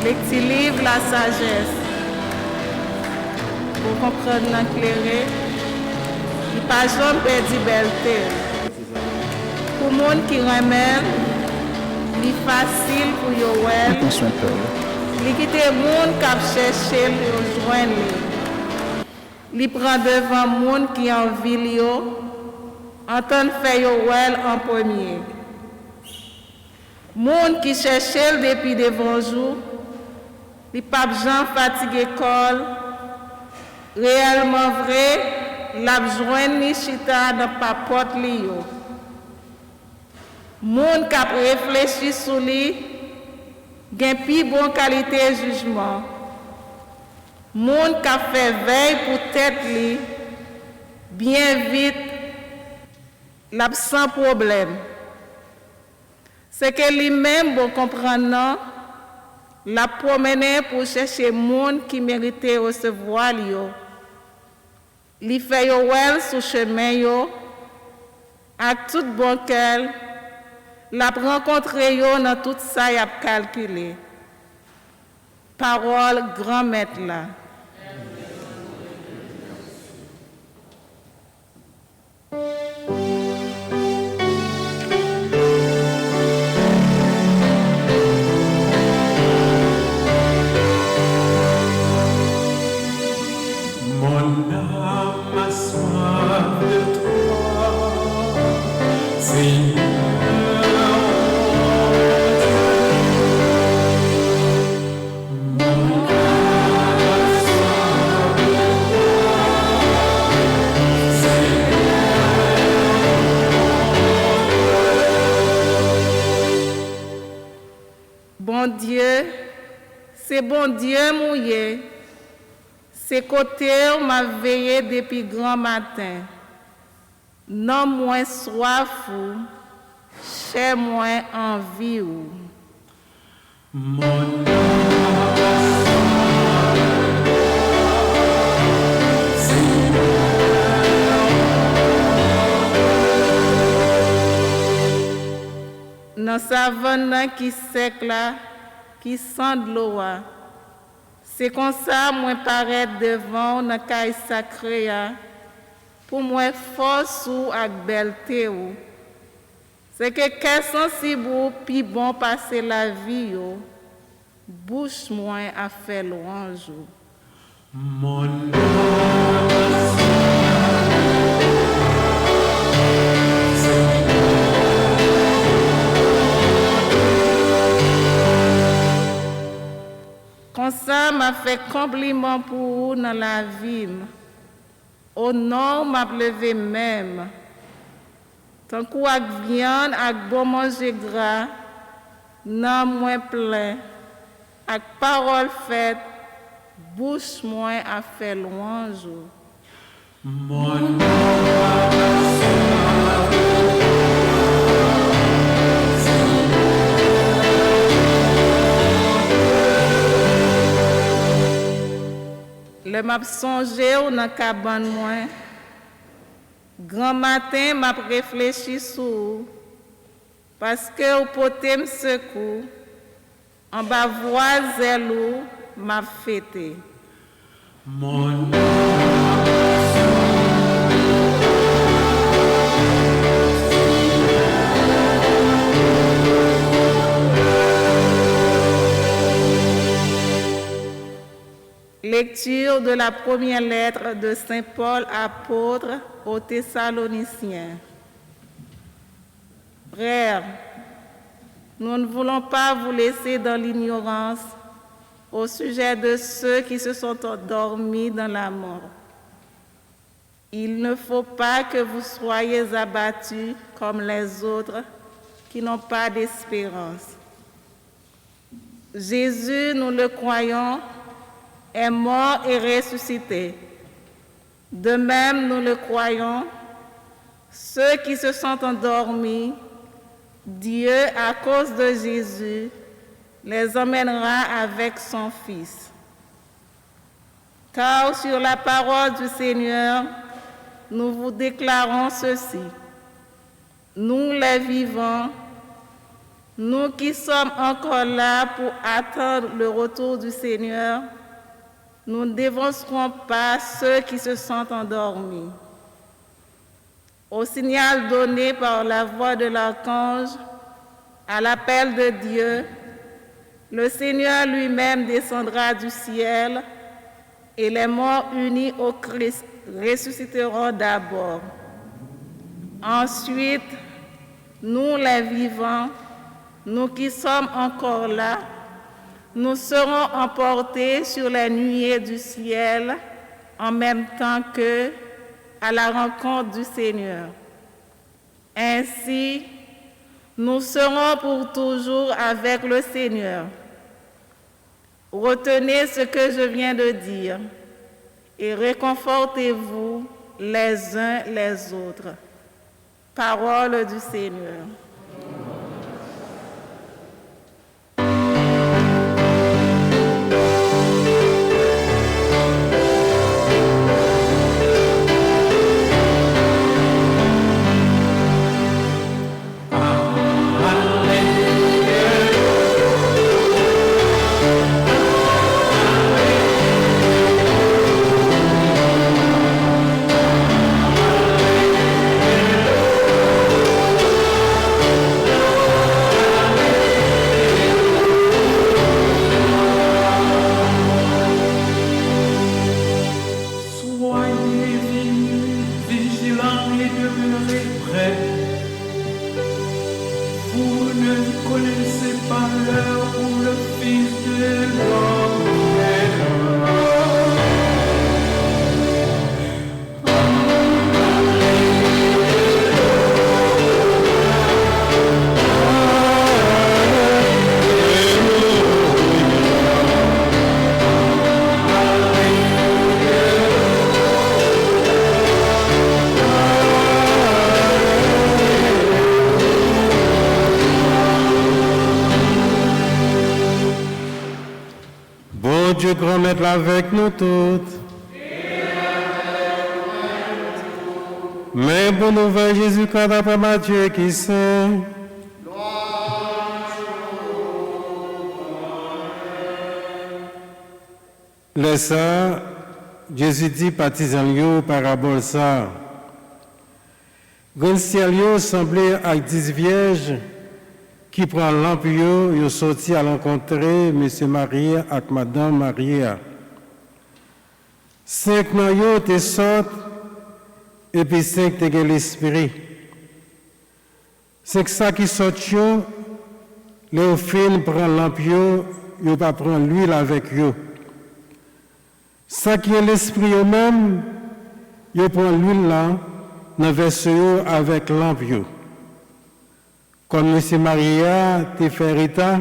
Les petits livres, la sagesse. Pour comprendre l'éclairer, il n'y a pas jamais perdu belleté. Pour les gens qui remènent, il est facile pour eux. Il quitte les gens qui cherchent le joindre. Il prend devant les gens qui ont envie entend faire en premier. Les gens qui cherchent depuis devant jour, les papes Jean fatigué l'école, réellement vrai, la joindre ni chita dans papote lio. Moun qui réfléchi sur lui, gain plus bonne qualité de jugement. Moun qui fait veille pour tête li, bien vite, l'absent problème. C'est que lui-même bon comprendre la promener pour chercher monde qui méritait recevoir lui. Li fait yo wel sous chemin yo avec tout bon cœur, la rencontrer yo dans tout ça y a calculé. Parole grand maître là. Bon Dieu, c'est bon Dieu mouillé. C'est côté où m'a veillé depuis grand matin. Non moins soif ou, chez moins envie ou. Dans sa savane qui sec là, qui sent de l'eau, c'est comme ça moi paraître devant dans caille sacré pour moi force ou avec belleté ou. C'est que quel sensible ou puis bon passer la vie yo, bouche moins à faire louange ou. Comme ça, m'a fait compliment pour vous dans la vie. Au nom, m'a levé même. Tant qu'on a viande, avec bon manger gras, non moins plein, avec parole faite, bouche moins à faire louange. Le m'a songé ou dans cabane moi. Grand matin m'a réfléchi sur parce que au poté me secoue en bas voisin ou m'a fêté. Lecture de la première lettre de Saint Paul apôtre aux Thessaloniciens. Frères, nous ne voulons pas vous laisser dans l'ignorance au sujet de ceux qui se sont endormis dans la mort. Il ne faut pas que vous soyez abattus comme les autres qui n'ont pas d'espérance. Jésus, nous le croyons, est mort et ressuscité. De même, nous le croyons, ceux qui se sont endormis, Dieu, à cause de Jésus, les emmènera avec son Fils. Car sur la parole du Seigneur, nous vous déclarons ceci. Nous, les vivants, Nous qui sommes encore là pour attendre le retour du Seigneur, nous ne dévancerons pas ceux qui se sont endormis. Au signal donné par la voix de l'archange, à l'appel de Dieu, le Seigneur lui-même descendra du ciel et les morts unis au Christ ressusciteront d'abord. Ensuite, nous les vivants, nous qui sommes encore là, nous serons emportés sur les nuées du ciel en même temps qu'eux à la rencontre du Seigneur. Ainsi, nous serons pour toujours avec le Seigneur. Retenez ce que je viens de dire et réconfortez-vous les uns les autres. Parole du Seigneur. Dieu grand maître avec nous toutes. Mais bonne nouvelle Jésus-Christ d'après Matthieu qui sait. Laisse ça, Jésus dit partisan parabole ça. Grand ciel semblait à 10 vierges qui prend lampe yo sorti à rencontrer monsieur Marie avec madame Maria. 5 nan yo te sortent et puis 5 te gen l'esprit. C'est ça qui sort yo, les fin prend lampe yo pas prend l'huile avec yo. Ça qui est l'esprit yo même, yo prend l'huile là dans verse yo avec lampe yo. Comme M. Maria te fait état,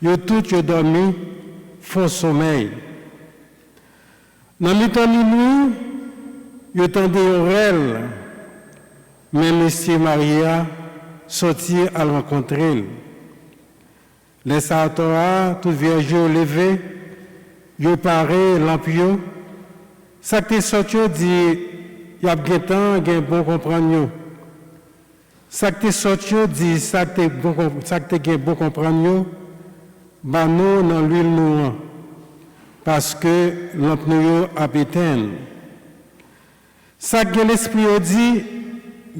yo tout yo dormi, font sommeil. Dans le temps minuit, yo tendé orel, mais M. Maria sorti à rencontrer. Les Sartora, tout vierge levé, yo paré lampio. Ça que sorti dit, y a bien temps, gen bon comprendre yo. Ça que sorti dit, ça que bon comprendre, bah nous dans l'huile nous parce que lampe nous a éteint. Ça que l'esprit dit,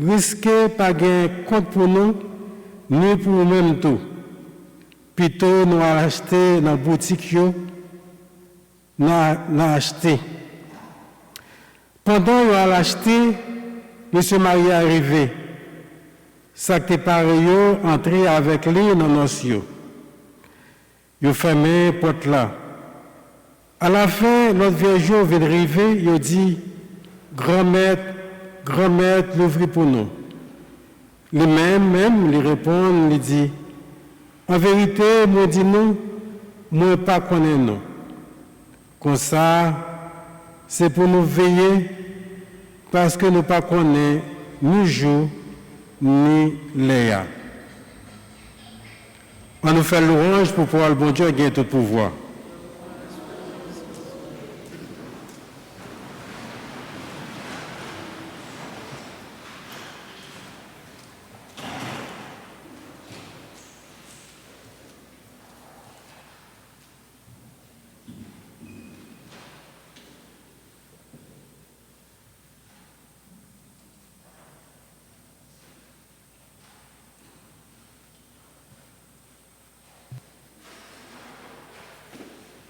risquez pas gain compte pour nous, ni pour nous-mêmes tout. Plutôt nous acheter dans la boutique nous acheter. Pendant nous acheter, monsieur Marie est arrivé. Ça que pareil entrer avec lui dans nos cieux. Yo fermé porte là. À la fin, notre vierge vient arriver, il dit grand-maître, l'ouvre pour nous. Lui-même, il répond, il dit en vérité, moi dis nous, moi pas connais nous. Comme ça, c'est pour nous veiller parce que nous pas connais ni jour ni Léa. On nous fait louange pour pouvoir le bon Dieu gagner tout pouvoir.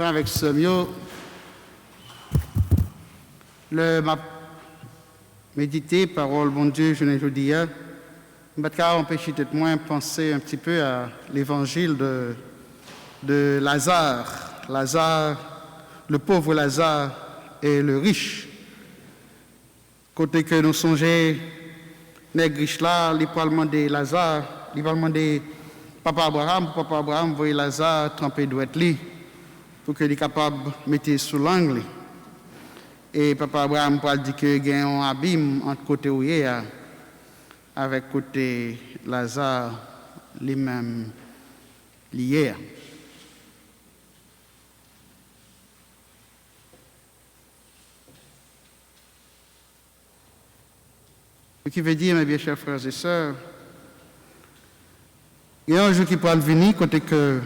avec Semio, le m'a médité, parole, bon Dieu, je ne dis pas, je vais empêcher de moins penser un petit peu à l'évangile de Lazare. Lazare, le pauvre Lazare et le riche. Côté que nous songeons, les riches là, ils parlent demander Lazare, ils parlent demander Papa Abraham, voyez Lazare tremper douette li pour qu'il soit capable de mettre sous l'angle. Et Papa Abraham parle dit que il y a un abîme entre côté où il est avec côté Lazare lui-même lié. Ce qui veut dire, mes bien chers frères et sœurs, il y a un jour qui pourra venir, côté que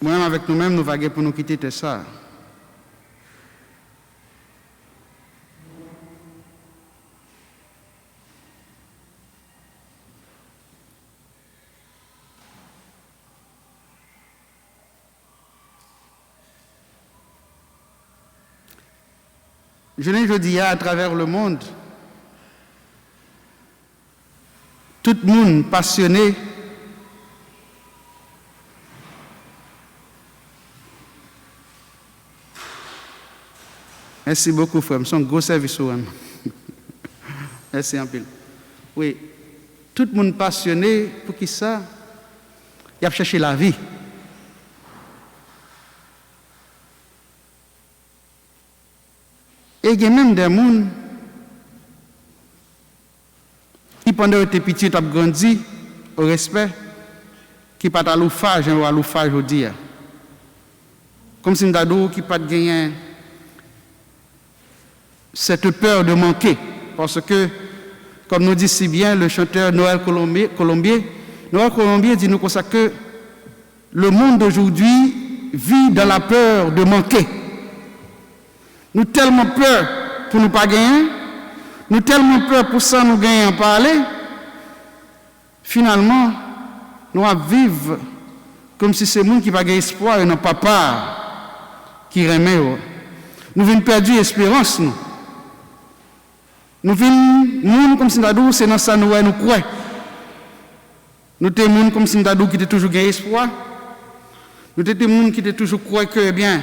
moi-même avec nous-mêmes, nous vaguons pour nous quitter tout ça. Je dis à travers le monde, tout le monde passionné merci beaucoup, frère. C'est un gros service pour moi. Merci un peu. Oui, tout le monde passionné pour qui ça? Il a cherché la vie. Et il y a même des gens qui, pendant que tu es petit, ont grandi au respect, qui pas à l'oufage, ou à l'oufage au dire. Comme si nous qui pas gagné cette peur de manquer. Parce que, comme nous dit si bien le chanteur Noël Colombier dit nous comme ça que le monde d'aujourd'hui vit dans la peur de manquer. Nous tellement peur pour nous pas gagner, nous tellement peur pour ça nous gagner en parler, finalement, nous vivons comme si c'est monde qui va gagner espoir et non pas part qui remet. Nous venons perdre l'espérance, nous. Nous venons comme si nous c'est dans ça nous croyons. Nous sommes comme si nous qui était toujours gagné espoir. Nous sommes qui était toujours croyant que, eh bien,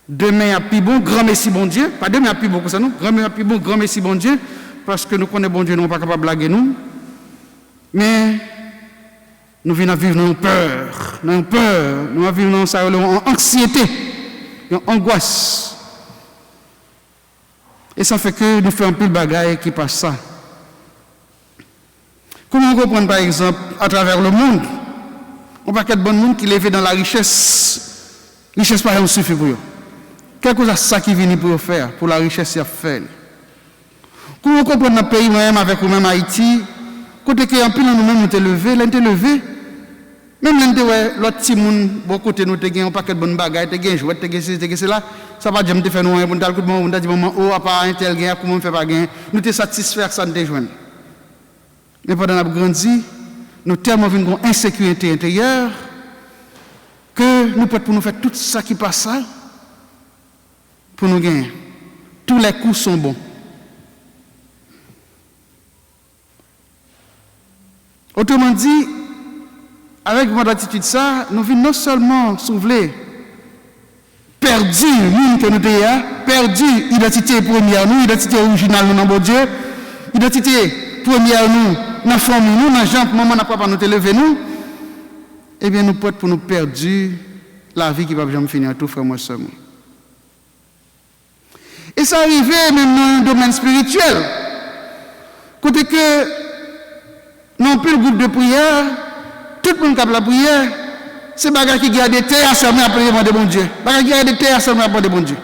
demain à plus bon, grand merci bon Dieu. Pas demain à plus bon que ça, non. Demain à plus bon, grand merci bon Dieu. Parce que nous connaissons bon Dieu, nous ne sommes pas capables de blaguer nous. Mais nous venons vivre dans peur. Nous vivons dans ça, en anxiété, en angoisse. Et ça fait que nous faisons un peu de bagaille qui passe ça. Comment on comprend par exemple à travers le monde, on pas qu'il y a de bon monde qui lève dans la richesse. Richesse par exemple suffit pour eux. Quelque chose à ça qui vient pour faire, pour la richesse qu'il a fait. Comment on comprend dans le pays même avec nous-mêmes Haïti, côté que en plus nous-mêmes nous t'es levé, même l'autre petit monde, bon côté nous t'es un paquet de bonnes bagailles, t'es gagné jouet, t'es gagné c'est là, ça va jamais te faire nous un bon coup de monde, on t'a dit maman oh à part un tel gain, comment on fait pas gain, nous t'es satisfaire ça nous te joindre. Mais pendant qu'on a grandi, nous tellement une insécurité intérieure que nous pouvons pour nous faire tout ça qui passe ça pour nous gagner. Tous les coups sont bons. Autrement dit, avec votre attitude ça, nous venons non seulement sauver perdu nous que nous avons, perdu l'identité première nous, l'identité originale nous dans bon Dieu, l'identité première nous, dans la famille nous, dans la jambe, maman n'a pas nous lever nous, eh bien nous pouvons pour nous perdre la vie qui va jamais finir tout frère moi seulement. Et ça arrive même dans le domaine spirituel. Côté que non plus le groupe de prière, tout le monde qui a la prière, c'est bagarre qui garde des terres seulement après demander bon Dieu. Bagarre qui garde des terres seulement après demander bon Dieu.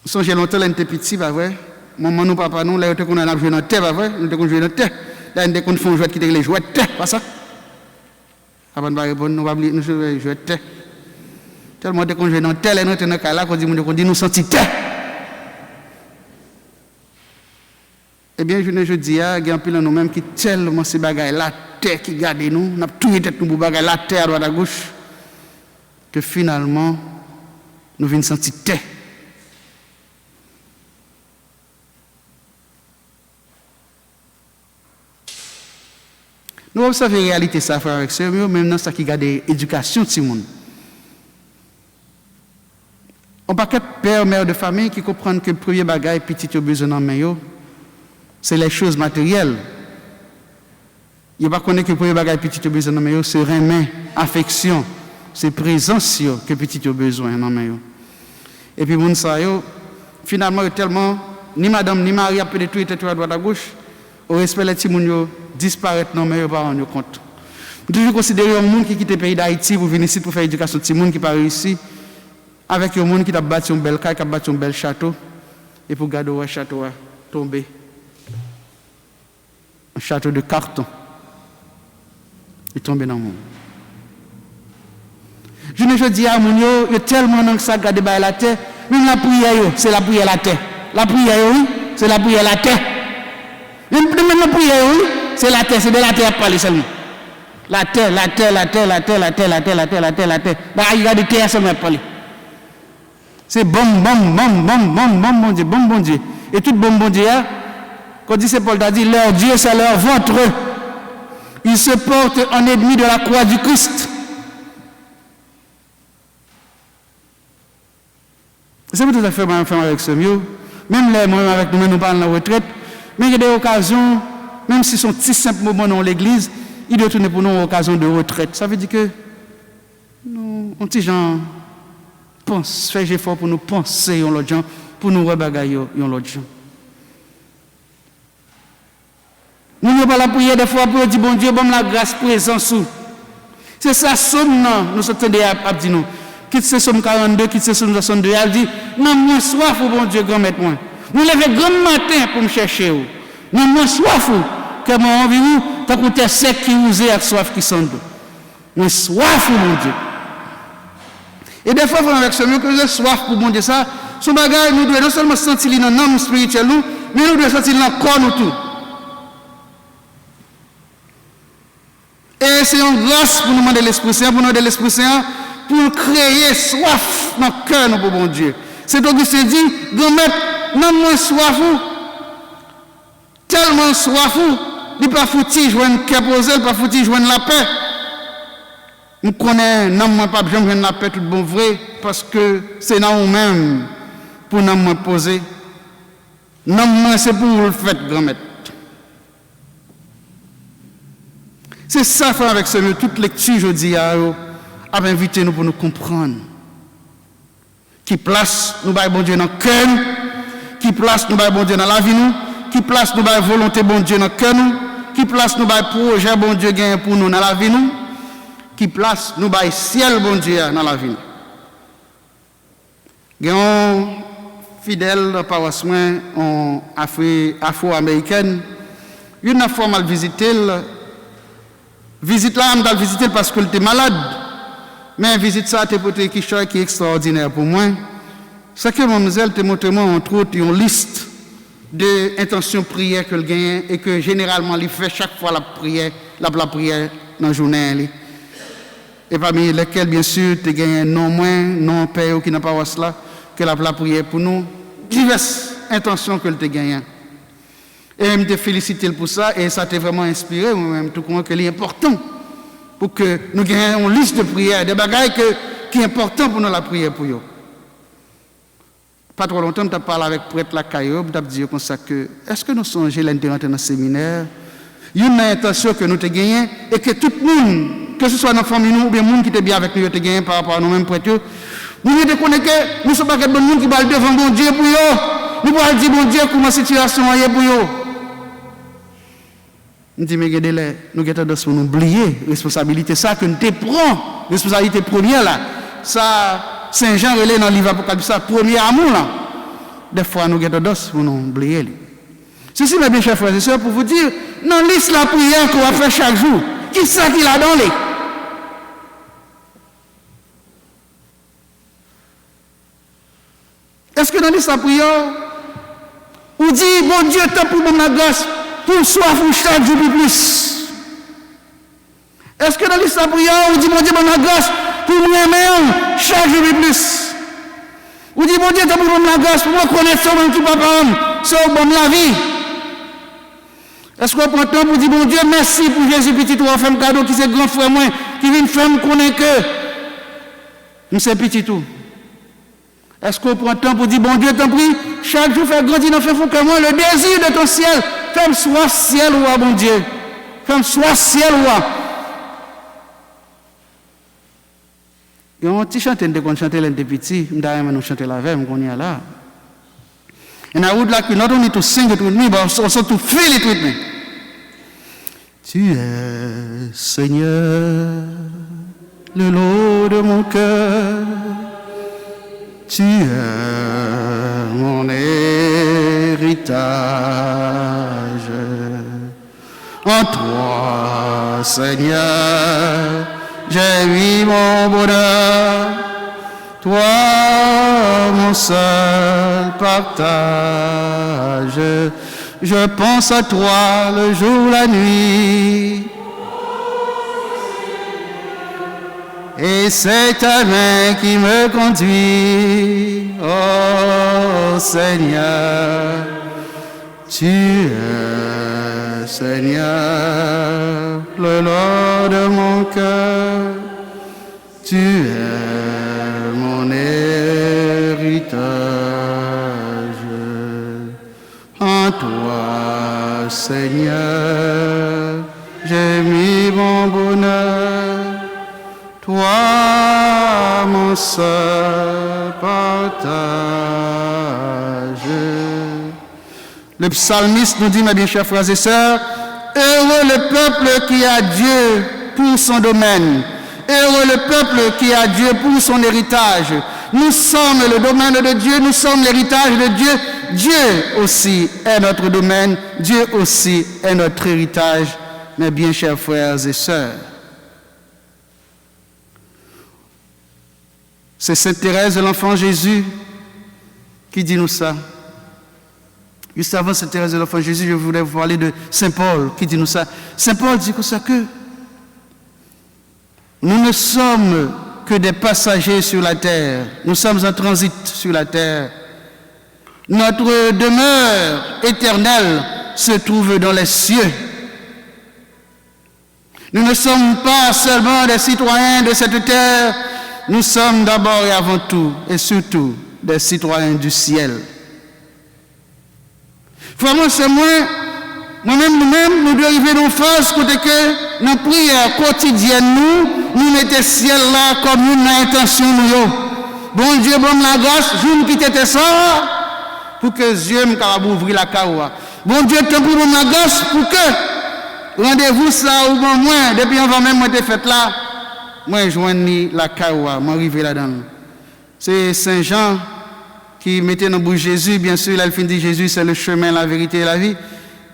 Songez longtemps, là, on était petit, pas vrai? Maman, nous, papa, nous, là, on a joué dans la terre, pas vrai? Nous avons joué dans la terre. Là, on a fait un jouet qui était les jouets de terre, pas ça? Avant de répondre, nous allons nous jouer de terre. Tellement qu'on joue dans la terre, nous sommes dans la là, qu'on dit nous sentis terre. Eh bien, je dis, il y a un peu de nous-mêmes qui tellement ces bagailles, la terre qui garde nous, nous avons tout été nous bagailles, la terre à droite à gauche, que finalement, nous venons sentir terre. Nous observons la réalité, ça, frère avec sœur, même dans ce qui garde l'éducation de ce monde. On pas qu'être père, mère de famille qui comprennent que le premier bagage petit a besoin d'en main, c'est les choses matérielles. Il ne pas connaître que le premier bagage petit a besoin d'en main, c'est remède, affection, c'est présence que petit a besoin d'en main. Et puis, mon ça, finalement, tellement, ni madame, ni mari, après de tout, était à droite à gauche, au respect des petits gens disparaître dans mes parents nous compte. Nous toujours considérer un monde qui quitte le pays d'Haïti pour venir ici pour faire l'éducation de ces gens qui pas réussi avec un monde qui a bâti un bel caille, qui a bâti un bel château et pour garder le château tomber. Un château de carton. Il tombe dans le monde. Je ne dis à mon yo, il y a tellement de ça garder la terre, même la prière c'est la prière la terre. La prière oui, c'est la prière la terre. Même la prière oui, c'est la terre, c'est de la terre à parler seulement. La terre, la terre, la terre, la terre, la terre, la terre, la terre, la terre, la terre. Bah, il y a de terre seulement à parler. C'est bon, bon Dieu, bon Dieu. Et tout bon Dieu, quand dit c'est Paul t'a dit, leur Dieu c'est leur ventre. Ils se portent en ennemi de la croix du Christ. C'est pour tout à fait ma femme avec ce mieux. Même les moi avec nous, nous parlons de la retraite. Mais il y a des occasions, même si ce sont si simples moments dans l'église, il doit tourner pour nous une occasion de retraite. Ça veut dire que nous, on petit gens pense, fait effort pour nous penser en l'autre gens, pour nous rebagailler en l'autre gens. Nous n'avons pas la prière des fois pour dire bon Dieu, bon la grâce présence. C'est ça, somme non, nous sommes à dire nous. Quitte ce somme 42, quitte ce somme 62, elle dit, non, moi soif, bon Dieu, grand-mère, moi. Nous levons grand matin pour me chercher. Non, moi soif, que moi envie, tant que tu es sec qui use et soif qui sont deux. Moi soif, mon Dieu. Et des fois, avec ce mieux que j'ai soif pour mon Dieu, ça, ce bagage, nous devons non seulement sentir dans l'âme spirituelle, mais nous devons sentir dans le corps, nous tout. Et c'est une grâce pour nous demander l'Esprit Saint, pour nous demander l'Esprit Saint, pour créer soif dans le cœur, nous, pour mon Dieu. C'est Augustin dit, grand-mère, non moins soif, tellement soif, il n'est pas foutu joindre cœur posé, il n'est pas foutu joindre la paix. Nous connaissons, non moins pas besoin de la paix, tout bon vrai, parce que c'est dans nous-mêmes pour nous moins poser. Non moins c'est pour vous le faire, grand-mère. C'est ça, frère, avec ce mot, toute lecture, je dis, a invité nous pour nous comprendre. Qui place nous, bon Dieu, dans le cœur, qui place nous, bon Dieu, dans la vie, nous, qui place nous, volonté, bon Dieu, dans le cœur, nous, qui place nous, projet, bon Dieu, gain pour nous, dans la vie, nous, qui place nous, ciel, bon Dieu, dans la vie. Nous avons fidèle paroisse en afro-américaine, une fois mal visité, visite là, on a visité parce qu'elle était malade. Mais visite ça, c'est pour quelque chose qui est extraordinaire pour moi. C'est que mademoiselle te montre moi, entre autres, une liste d'intentions prières qu'elle gagne et que généralement, elle fait chaque fois la prière dans la journée. Et parmi lesquelles, bien sûr, tu gagnes non moins, non père qui n'a pas cela, que la prière pour nous, diverses intentions qu'elle te gagne. Et je te félicite pour ça, et ça t'a vraiment inspiré, moi-même, tout compte que c'est important pour que nous ayons une liste de prières, des bagages qui sont importants pour nous la prière pour eux. Pas trop longtemps, tu as parlé avec le prêtre Lacaillot, tu as dit comme ça que, est-ce que nous songeons l'intérêt dans le séminaire? Il y a une intention que nous avons gagnée, et que tout le monde, que ce soit dans la famille ou bien le monde qui est bien avec nous, avons gagné par rapport à nous-mêmes prêtres, nous devons connaître que nous ne sommes pas des gens qui parlent devant bon Dieu pour eux. Nous pouvons dire bon Dieu comment la situation est pour eux. Nous disons, mais nous avons oublié la responsabilité, ça que nous te prenons, la responsabilité première là. Ça, Saint-Jean relève dans le livre Apocalypse, ça, premier amour là. Des fois, nous avons oublié. Ceci, mes bien chers frères et sœurs, pour vous dire, dans la liste la prière qu'on va faire chaque jour, qui ça qui l'a dans les? Est-ce que dans la liste la prière, Ou dit, bon Dieu, tant pour la grâce, pour soif ou chaque jour plus. Est-ce que dans l'histoire prière, ou dit, bon Dieu, bon la grâce, pour nous aimer chaque jour plus. Ou dit, bon Dieu, tant pour la grâce, pour me connaître ce monde qui papa, c'est au bon la vie. Est-ce qu'on prend le temps pour dire, bon Dieu, merci pour Jésus petit tout, femme cadeau qui c'est grand frère moi, qui vient faire me connaître que nous c'est petit tout. Est-ce qu'on prend le temps pour dire, bon Dieu, t'en prie, chaque jour faire grandir dans le fond que moi, le désir de ton ciel, femme soit ciel roi, bon Dieu. Femme soit ciel roi. Il y a un petit chanteur de chanter l'un des petits, nous chanter la veille, on est là. And I would like you not only to sing it with me, but also to feel it with me. Tu es, Seigneur, le lot de mon cœur. Tu es mon héritage. En toi, Seigneur, j'ai mis mon bonheur. Toi, mon seul partage, je pense à toi le jour, la nuit. Et c'est ta main qui me conduit, oh Seigneur. Tu es, Seigneur, le lot de mon cœur. Tu es mon héritage. En toi, Seigneur, j'ai mis mon bonheur. Toi, mon seul partage. Le psalmiste nous dit, mes bien chers frères et sœurs, heureux le peuple qui a Dieu pour son domaine. Heureux le peuple qui a Dieu pour son héritage. Nous sommes le domaine de Dieu, nous sommes l'héritage de Dieu. Dieu aussi est notre domaine, Dieu aussi est notre héritage, mes bien chers frères et sœurs. C'est Sainte Thérèse de l'Enfant Jésus qui dit nous ça. Juste avant Sainte Thérèse de l'Enfant Jésus, je voulais vous parler de Saint Paul qui dit nous ça. Saint Paul dit que ça que nous ne sommes que des passagers sur la terre. Nous sommes en transit sur la terre. Notre demeure éternelle se trouve dans les cieux. Nous ne sommes pas seulement des citoyens de cette terre, nous sommes d'abord et avant tout, et surtout, des citoyens du ciel. Vraiment, c'est moi-même, nous-mêmes, nous devons arriver dans une phase côté que nos prières quotidiennes, nous mettons ciel là comme une intention, nous. Bon Dieu, bon la grâce, je nous quitte ça pour que Dieu me capable ouvrir la caroua. Bon Dieu, tant pour la grâce pour que rendez-vous ça ou bon moi, depuis avant même moi fait là, moi joindre la caroua, moi arriver là-dedans. C'est Saint Jean qui mettait dans la bouche Jésus, bien sûr, il a fin dit Jésus, c'est le chemin, la vérité et la vie.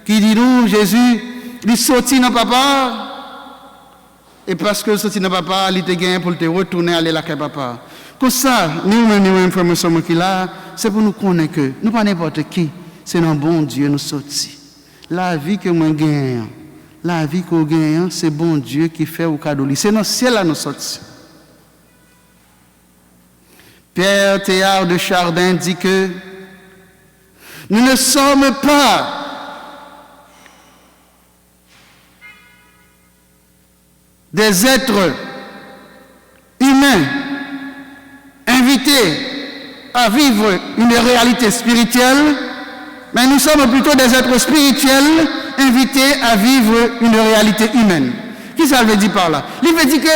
Qui dit nous, Jésus, il sortit dans papa, et parce que sortit dans papa, il te gagné pour te retourner aller là avec papa. Comme ça, nous-mêmes, frères et sœurs qui là, c'est pour nous connaître que nous pas n'importe qui, c'est dans bon Dieu nous sortis. La vie que moi gagne, la vie qu'on gagne, c'est bon Dieu qui fait au cadeau. C'est dans le ciel là nous sortis. Pierre Théard de Chardin dit que nous ne sommes pas des êtres humains invités à vivre une réalité spirituelle, mais nous sommes plutôt des êtres spirituels invités à vivre une réalité humaine. Qu'est-ce que ça veut dire par là? Il veut dire que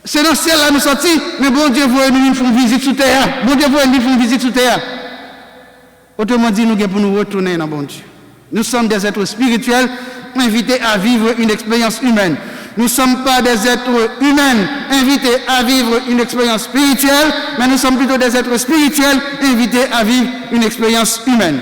c'est dans le ciel là nous sortis, mais bon Dieu veut nous faire une visite sous terre. Bon Dieu veut nous faire une visite sous terre. Autrement dit, nous pour nous retourner dans bon Dieu. Nous sommes des êtres spirituels invités à vivre une expérience humaine. Nous ne sommes pas des êtres humains invités à vivre une expérience spirituelle, mais nous sommes plutôt des êtres spirituels invités à vivre une expérience humaine.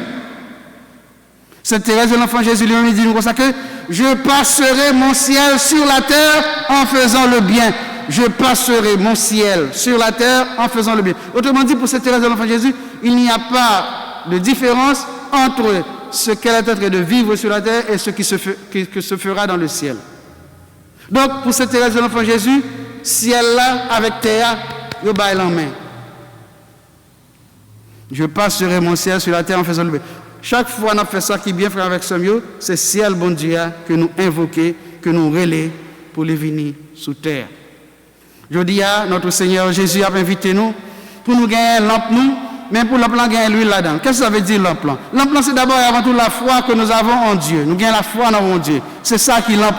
Sainte Thérèse de l'Enfant Jésus lui-même dit comme ça que je passerai mon ciel sur la terre en faisant le bien. Je passerai mon ciel sur la terre en faisant le bien. Autrement dit, pour Sainte Thérèse de l'Enfant Jésus, il n'y a pas de différence entre ce qu'elle est en train de vivre sur la terre et ce qui se fera dans le ciel. Donc, pour cette Thérèse de l'Enfant Jésus, ciel là, avec terre, je baille en main. Je passerai mon ciel sur la terre en faisant le bien. Chaque fois qu'on fait ça qui est bien frère avec Samuel, c'est ciel bon Dieu que nous invoquons, que nous relais pour les venir sous terre. Je dis à notre Seigneur Jésus a invité nous pour nous gagner lampe nous, mais pour lampe gagner l'huile là-dedans. Qu'est-ce que ça veut dire lampe? Lampe c'est d'abord et avant tout la foi que nous avons en Dieu. Nous gagnons la foi dans mon Dieu. C'est ça qui est lampe.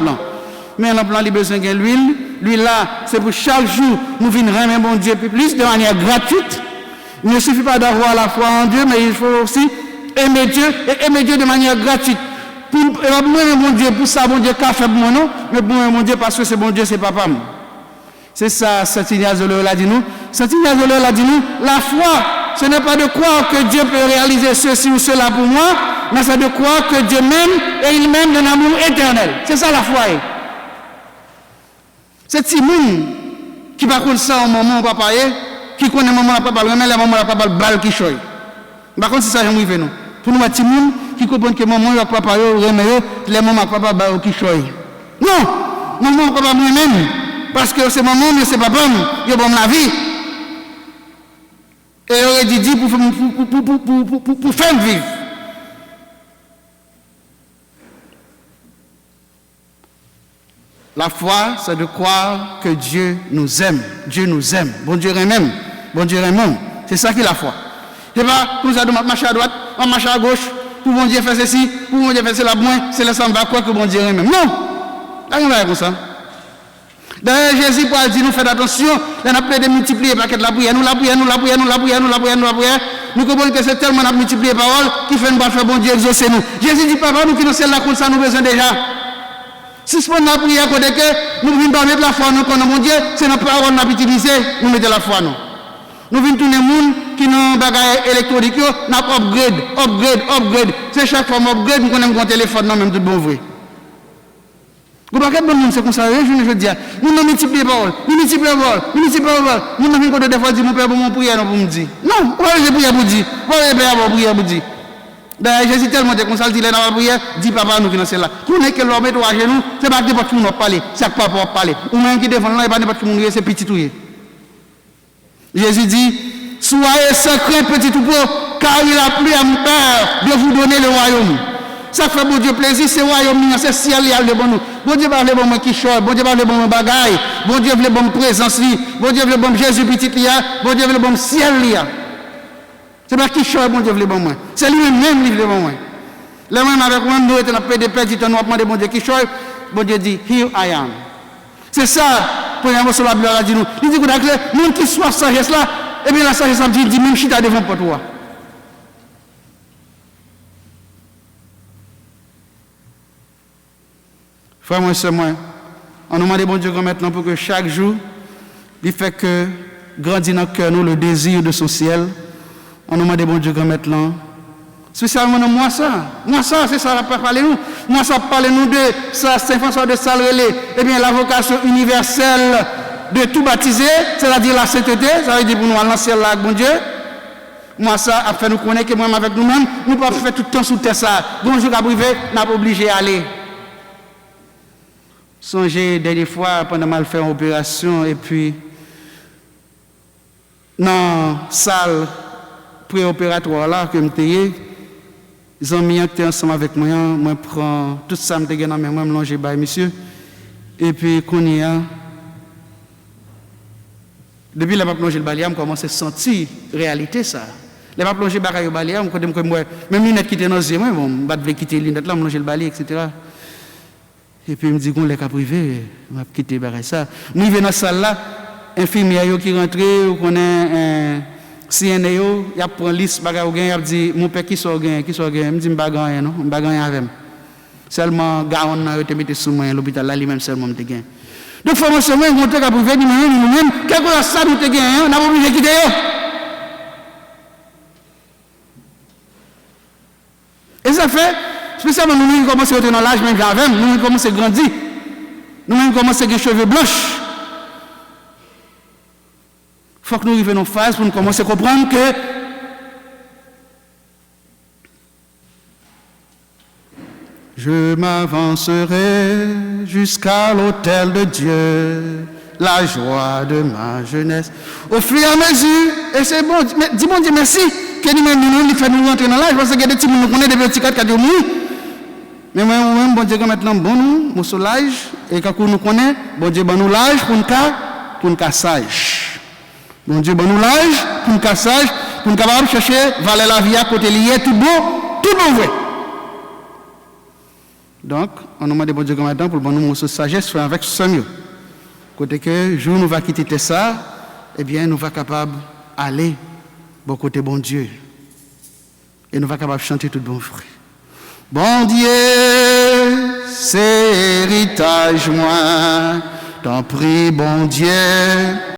Mais lampe il a besoin de l'huile. L'huile là, c'est pour chaque jour nous venir remettre mon Dieu plus de manière gratuite. Il ne suffit pas d'avoir la foi en Dieu, mais il faut aussi aimer Dieu et aimer Dieu de manière gratuite. Pour moi, mon Dieu, pour ça, mon Dieu, qu'a fait pour moi, non? Mais pour moi, mon Dieu, parce que c'est mon Dieu, c'est papa. C'est ça, Saint Ignace de Loyola dit nous. Saint Ignace de Loyola dit nous, la foi, ce n'est pas de croire que Dieu peut réaliser ceci ou cela pour moi, mais c'est de croire que Dieu m'aime et il m'aime d'un amour éternel. C'est ça la foi. C'est Timoun qui va contre ça au moment où papa est, qui connaît le moment où papa le maman où papa le bal qui choye. Par contre, c'est ça que je nous. Pour nous, Timoun qui comprend que maman où papa remet les moments où papa bal qui choye. Non, maman où papa moi-même. Parce que c'est maman, mais c'est papa, qui bon la vie. Et il aurait dit pour faire vivre. La foi, c'est de croire que Dieu nous aime. Dieu nous aime. Bon Dieu aime. Bon Dieu aime. C'est ça qui est la foi. C'est pas nous allons marcher à droite, on marche à gauche, pour bon Dieu faire ceci, pour bon Dieu faire cela, c'est là ça va croire que bon Dieu aime. Non! Là, on va comme ça. D'ailleurs, Jésus pour dire nous faire attention, on a plein de multiplier paquet de la prière, nous la prière. Nous comprenons que c'est tellement de multiplier paroles qui fait nous faire bon Dieu exaucer nous. Jésus dit papa, nous qui nous sommes là comme ça, nous besoin déjà. Si ce n'est pas la prière côté que nous venons pas mettre la foi nous connaissons mon Dieu, c'est notre parole nous utiliser, nous mettons la foi nous. Nous venons tourner les gens qui n'ont pas de électronique, nous upgrade. C'est chaque fois upgrade, nous connaissons un téléphone, non même tout bon vrai. Vous ne pouvez pas dire c'est comme ça, je dis, nous ne multiplions pas, nous ne venons pas des fois dire, mon père, pour mon prière, non, pour me dire. Non, je prière pour dire, prière pour dire. D'ailleurs, Jésus tellement de conseils, il est dans la prière, dit papa, nous qui nous sommes là. Nous n'est que l'homme est à genoux, c'est pas n'importe qui nous parle, c'est pas papa parler. Ou même qui défend là, il pas n'importe qui nous c'est petit tout. Jésus dit, soyez secrets, petit tout pour, car il a plu à mon Père de vous donner le royaume. Ça fait bon Dieu plaisir, c'est royaume, c'est ciel, il y a le bon nous. Bon Dieu va le bon qui chante, bon Dieu va le bon bagaille, bon Dieu veut le bon présence, bon Dieu veut le bon Jésus petit liya, bon Dieu veut le bon ciel liya. C'est pas qui chante, bon Dieu veut le bon moi. C'est lui-même qui veut le bon moi. Les mêmes avec moi, nous étions dans de petit temps, nous avons demandé bon Dieu qui chante, bon Dieu dit, here I am. C'est ça, pour y sur la Bible, il dit nous. Il dit que les gens qui soient sagesse là, et bien la sagesse dit, même chita devant pour toi. Frère, moi, c'est moi. On nous demande bon Dieu maintenant pour que chaque jour, il fait que grandit dans le cœur nous le désir de son ciel. On nous demande bon Dieu maintenant. Spécialement moi ça, c'est ça la parler nous. Moi ça parle nous de ça, Saint-François de Sales, eh bien la vocation universelle de tout baptiser, c'est-à-dire la sainteté, ça veut dire pour nous aller dans le ciel là, bon Dieu. Moi ça a fait nous connaître que moi avec nous-mêmes, nous ne pouvons pas faire tout le temps sous terre ça. Bonjour à privé, n'a pas obligé d'aller. Songez des fois pendant mal faire une opération et puis dans la salle préopératoire là que je ils ont mis un temps ensemble avec moi, moi prends tout ça me dans mes mains, me longer by monsieur et puis qu'on y a depuis la pas plonger le baliam commence à sentir réalité ça. Les pas plonger bagaille au baliam quand moi même lunette qui était dans les yeux moi bon pas devait quitter lunette là me longer le balier etc. Et puis il me dit qu'on est privé, on va quitter ça. Nous venons dans la salle là, infirmière qui rentre, on est CNA, il a pris une liste, il a dit mon père qui sort gain, il me dit bagarre non, bagarre avec. Seulement garon a été mis sous moi l'hôpital là lui-même seulement me gain. Donc formation moi monter à privé nous-même, quelque chose ça nous te gain, on n'a pas obligé de quitter. Et ça fait spécialement nous commençons à rentrer dans l'âge même avec, nous commençons à grandir, nous commençons à avoir des cheveux blancs. Il faut que nous arrivions en phase pour nous commencer à comprendre que Je m'avancerai jusqu'à l'autel de Dieu, la joie de ma jeunesse. Au fur et à mesure, et c'est bon, dis bon Dieu merci, que nous-mêmes nous fait nous rentrer dans l'âge, parce que des petits nous connaissent des petits 4 qui ont mis. Mais moi-même, bon Dieu, maintenant, bon nous, mon soulage, et quand nous connaissons, bon Dieu, bon nous l'âge pour nous sage. Bon Dieu, bon nous l'âge pour nous sage, pour nous capable chercher, valer la vie à côté lié, tout bon vrai. Donc, on nous demande bon Dieu maintenant pour bon nous sagesse, faire avec ce mieux. Côté que, jour nous va quitter ça, eh bien, nous va capable aller, bon côté bon Dieu. Et nous va capable chanter tout bon vrai. Bon Dieu, c'est héritage moi, t'en prie, bon Dieu.